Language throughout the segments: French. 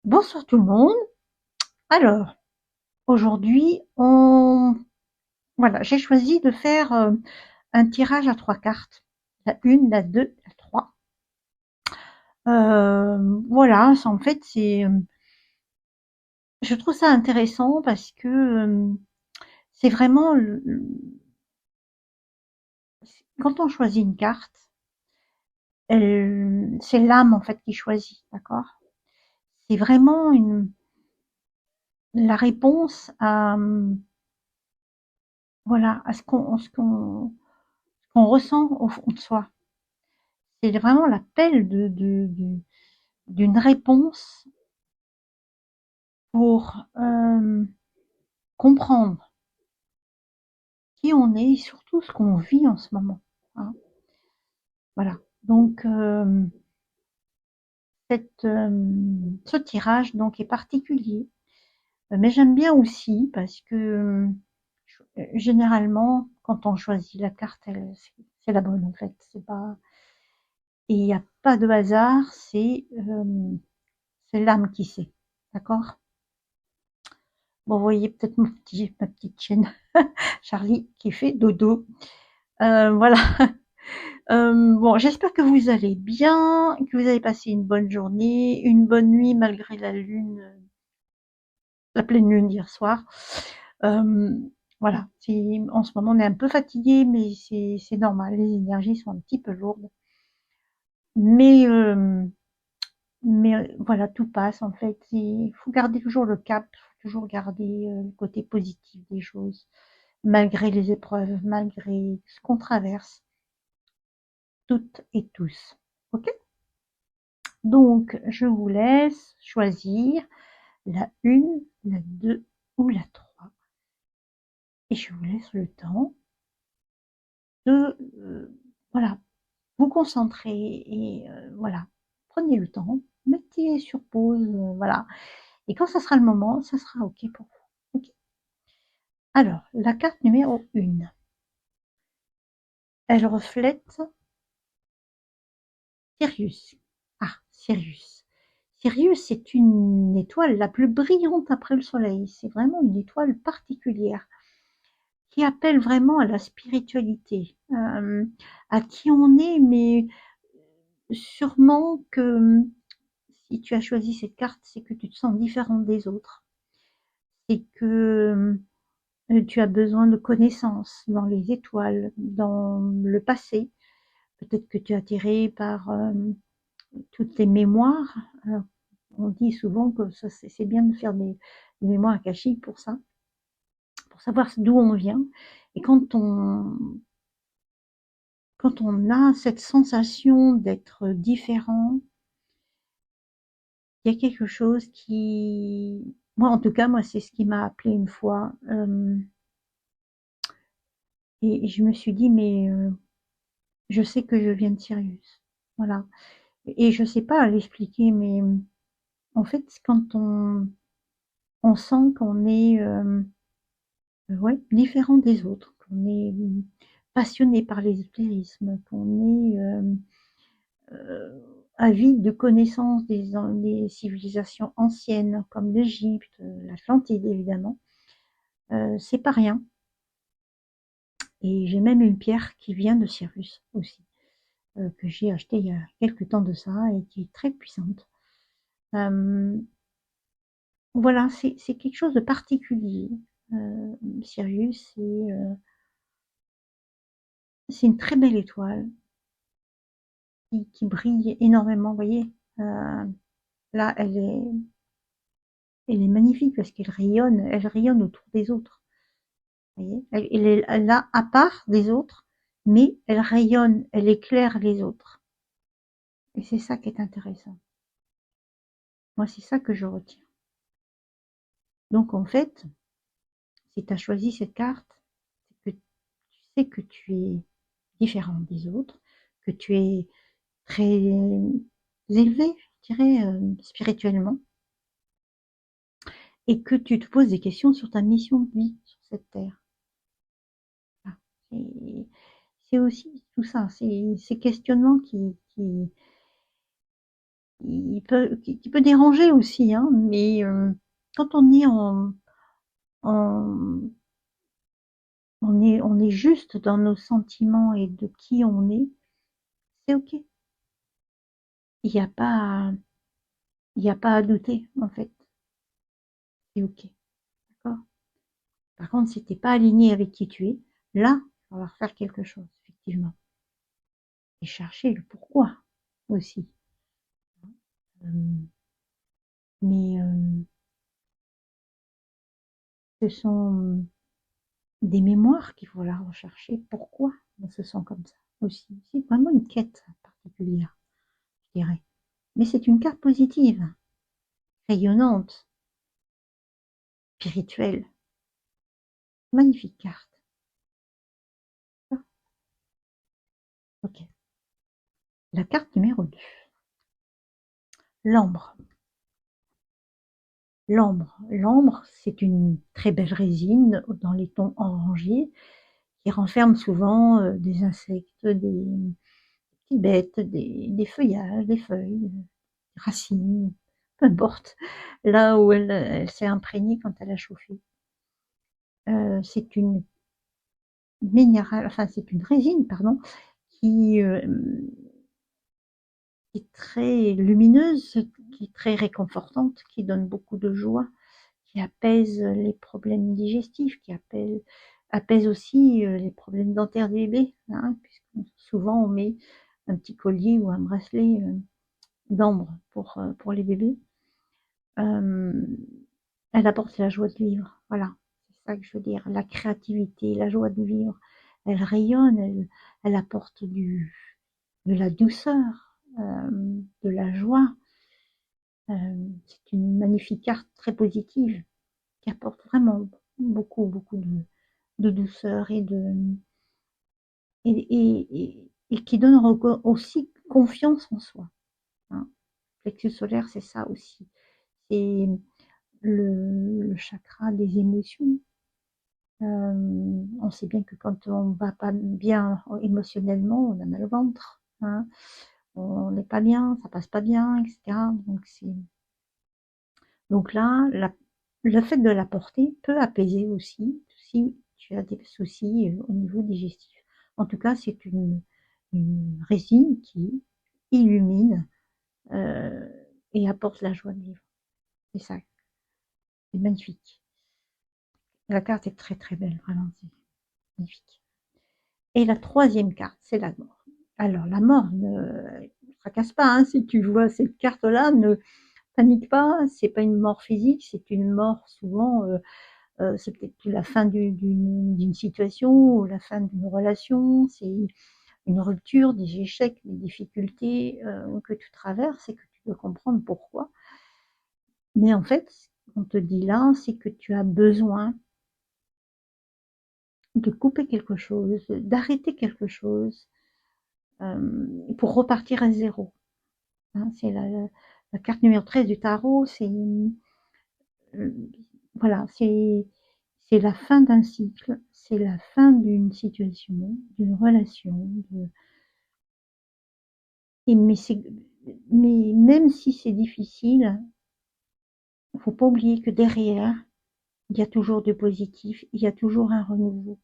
Bonsoir tout le monde. Alors, aujourd'hui, voilà, j'ai choisi de faire un tirage à 3 cartes. La une, la 2, la 3. Voilà, en fait, je trouve ça intéressant parce que c'est vraiment, quand on choisit une carte, c'est l'âme en fait qui choisit, d'accord? C'est vraiment la réponse à, voilà, à ce qu'on ressent au fond de soi. C'est vraiment l'appel d'une réponse pour comprendre qui on est et surtout ce qu'on vit en ce moment, hein. Voilà. Donc, ce tirage donc est particulier, mais j'aime bien aussi parce que généralement, quand on choisit la carte, c'est la bonne en fait. C'est pas, et il n'y a pas de hasard, c'est l'âme qui sait, d'accord? Bon, vous voyez peut-être ma petite chienne Charlie qui fait dodo. Voilà. Bon, j'espère que vous allez bien, que vous avez passé une bonne journée, une bonne nuit malgré la lune, la pleine lune d'hier soir. Euh, voilà. En ce moment, on est un peu fatigué, mais c'est normal. Les énergies sont un petit peu lourdes. Mais, euh, mais voilà, tout passe en fait. Il faut garder toujours le cap, il faut toujours garder le côté positif des choses, malgré les épreuves, malgré ce qu'on traverse, toutes et tous. Ok? Donc, je vous laisse choisir la une, la 2 ou la 3. Et je vous laisse le temps de voilà, vous concentrer et voilà, prenez le temps, mettez sur pause, voilà. Et quand ça sera le moment, ça sera OK pour vous. OK. Alors, la carte numéro 1, elle reflète Sirius. Ah, Sirius. Sirius, c'est une étoile la plus brillante après le Soleil. C'est vraiment une étoile particulière qui appelle vraiment à la spiritualité, à qui on est, mais sûrement que si tu as choisi cette carte, c'est que tu te sens différente des autres. C'est que tu as besoin de connaissances dans les étoiles, dans le passé. Peut-être que tu es attiré par toutes les mémoires. On dit souvent que c'est bien de faire des mémoires akashiques pour ça, pour savoir d'où on vient. Et quand on a cette sensation d'être différent, il y a quelque chose qui, moi en tout cas, moi c'est ce qui m'a appelé une fois, et je me suis dit mais je sais que je viens de Sirius, voilà. Et je sais pas l'expliquer, mais en fait quand on sent qu'on est ouais, différent des autres, qu'on est passionné par l'ésotérisme, qu'on est avide de connaissances des civilisations anciennes comme l'Égypte, l'Atlantide évidemment, c'est pas rien. Et j'ai même une pierre qui vient de Cyrus aussi, que j'ai achetée il y a quelques temps de ça et qui est très puissante. Euh, voilà, c'est quelque chose de particulier. Sirius, c'est une très belle étoile qui brille énormément. Vous voyez, euh, là, elle est magnifique parce elle rayonne autour des autres. Vous voyez, elle est là à part des autres, mais elle rayonne, elle éclaire les autres. Et c'est ça qui est intéressant. Moi, c'est ça que je retiens. Donc, en fait, si tu as choisi cette carte, c'est que tu sais que tu es différent des autres, que tu es très élevé, je dirais, spirituellement, et que tu te poses des questions sur ta mission de vie sur cette terre. Voilà. C'est aussi tout ça, ces questionnements qui peut déranger aussi, hein, mais quand on est en on est juste dans nos sentiments et de qui on est, c'est OK. Il y a pas à il y a pas à douter, en fait. C'est OK, d'accord? Par contre, si tu es pas aligné avec qui tu es, là, il va falloir faire quelque chose, effectivement, et chercher le pourquoi aussi. Hem, mais ce sont des mémoires qu'il faut falloir rechercher. Pourquoi on se sent comme ça aussi? C'est vraiment une quête particulière, je dirais. Mais c'est une carte positive, rayonnante, spirituelle. Magnifique carte. Ok. La carte numéro 2. L'ambre. L'ambre. L'ambre, c'est une très belle résine dans les tons orangés qui renferme souvent des insectes, des petites bêtes, des feuillages, des feuilles, des racines, peu importe, là où elle s'est imprégnée quand elle a chauffé. C'est une minérale, enfin c'est une résine, pardon, qui est très lumineuse, qui est très réconfortante, qui donne beaucoup de joie, qui apaise les problèmes digestifs, apaise aussi les problèmes dentaires des bébés, hein, puisque souvent on met un petit collier ou un bracelet d'ambre pour les bébés. Elle apporte la joie de vivre, voilà, c'est ça que je veux dire, la créativité, la joie de vivre. Elle rayonne, elle apporte de la douceur, de la joie. C'est une magnifique carte très positive qui apporte vraiment beaucoup, beaucoup de douceur et qui donne aussi confiance en soi, hein. Plexus solaire, c'est ça aussi. C'est le chakra des émotions. On sait bien que quand on va pas bien émotionnellement, on a mal au ventre, hein. On n'est pas bien, ça passe pas bien, etc. Donc là, le fait de la porter peut apaiser aussi si tu as des soucis au niveau digestif. En tout cas, c'est une résine qui illumine euh, et apporte la joie de vivre. C'est ça, c'est magnifique. La carte est très très belle, vraiment, c'est magnifique. Et la troisième carte, c'est la mort. Alors, la mort, ne fracasse pas, hein, si tu vois cette carte-là, ne panique pas, c'est pas une mort physique, c'est une mort souvent, c'est peut-être la fin d'une situation ou la fin d'une relation, c'est une rupture, des échecs, des difficultés que tu traverses et que tu dois comprendre pourquoi. Mais en fait, ce qu'on te dit là, c'est que tu as besoin de couper quelque chose, d'arrêter quelque chose pour repartir à zéro, hein. C'est la carte numéro 13 du tarot, c'est voilà, c'est la fin d'un cycle, c'est la fin d'une situation, d'une relation. Mais, mais même si c'est difficile, il ne faut pas oublier que derrière, il y a toujours du positif, il y a toujours un renouveau.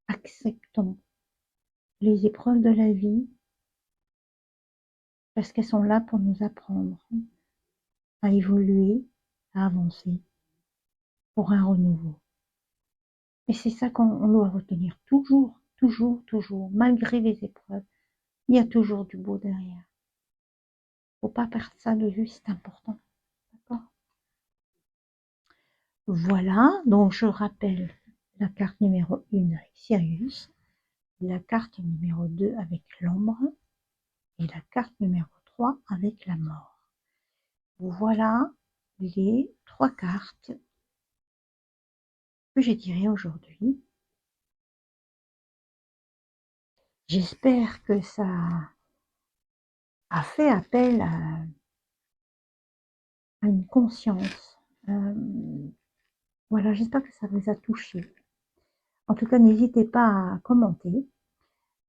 Acceptons les épreuves de la vie parce qu'elles sont là pour nous apprendre à évoluer, à avancer pour un renouveau. Et c'est ça qu'on doit retenir toujours, toujours, toujours, malgré les épreuves. Il y a toujours du beau derrière. Faut pas perdre ça de vue, c'est important. D'accord? Voilà, donc je rappelle la carte numéro 1 avec Sirius, la carte numéro 2 avec l'ombre et la carte numéro 3 avec la mort. Voilà les 3 cartes que j'ai tirées aujourd'hui. J'espère que ça a fait appel à une conscience. Voilà, j'espère que ça vous a touché. En tout cas, n'hésitez pas à commenter.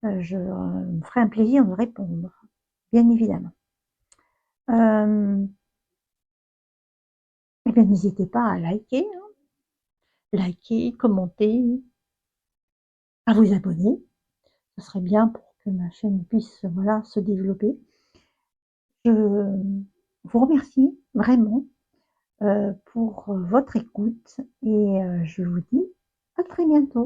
Je me ferai un plaisir de répondre, bien évidemment. Euh, eh bien, n'hésitez pas à liker, hein. Liker, commenter, à vous abonner. Ce serait bien pour que ma chaîne puisse, voilà, se développer. Je vous remercie vraiment pour votre écoute et je vous dis à très bientôt.